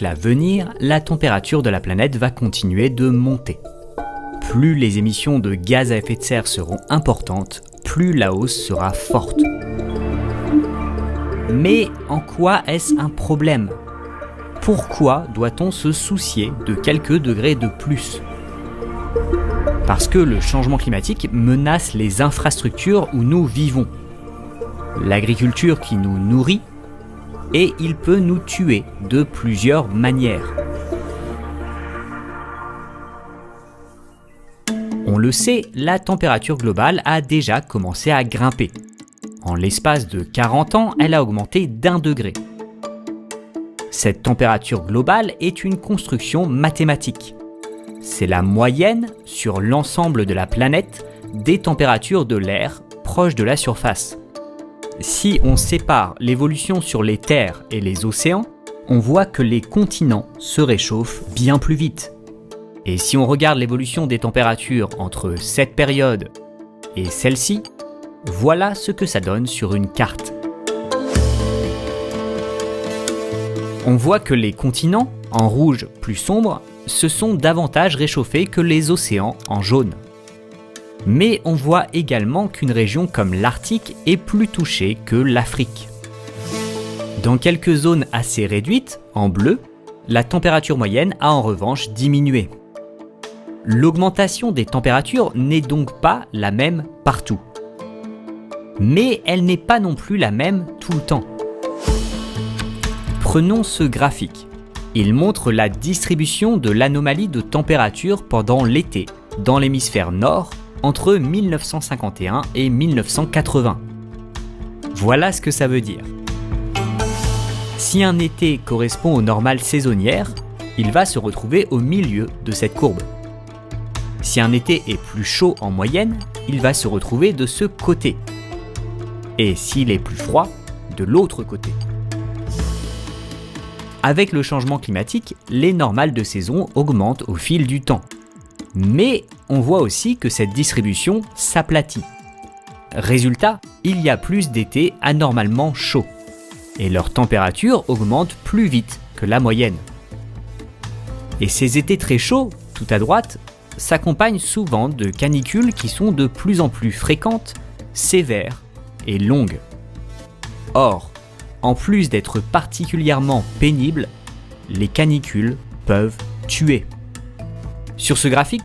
À venir, la température de la planète va continuer de monter. Plus les émissions de gaz à effet de serre seront importantes, plus la hausse sera forte. Mais en quoi est-ce un problème ? Pourquoi doit-on se soucier de quelques degrés de plus ? Parce que le changement climatique menace les infrastructures où nous vivons. L'agriculture qui nous nourrit, et il peut nous tuer de plusieurs manières. On le sait, la température globale a déjà commencé à grimper. En l'espace de 40 ans, elle a augmenté d'1 degré. Cette température globale est une construction mathématique. C'est la moyenne sur l'ensemble de la planète des températures de l'air proche de la surface. Si on sépare l'évolution sur les terres et les océans, on voit que les continents se réchauffent bien plus vite. Et si on regarde l'évolution des températures entre cette période et celle-ci, voilà ce que ça donne sur une carte. On voit que les continents, en rouge plus sombre, se sont davantage réchauffés que les océans en jaune. Mais on voit également qu'une région comme l'Arctique est plus touchée que l'Afrique. Dans quelques zones assez réduites, en bleu, la température moyenne a en revanche diminué. L'augmentation des températures n'est donc pas la même partout. Mais elle n'est pas non plus la même tout le temps. Prenons ce graphique. Il montre la distribution de l'anomalie de température pendant l'été dans l'hémisphère nord entre 1951 et 1980. Voilà ce que ça veut dire. Si un été correspond aux normales saisonnières, il va se retrouver au milieu de cette courbe. Si un été est plus chaud en moyenne, il va se retrouver de ce côté. Et s'il est plus froid, de l'autre côté. Avec le changement climatique, les normales de saison augmentent au fil du temps. Mais on voit aussi que cette distribution s'aplatit. Résultat, il y a plus d'étés anormalement chauds. Et leur température augmente plus vite que la moyenne. Et ces étés très chauds, tout à droite, s'accompagnent souvent de canicules qui sont de plus en plus fréquentes, sévères et longues. Or, en plus d'être particulièrement pénibles, les canicules peuvent tuer. Sur ce graphique,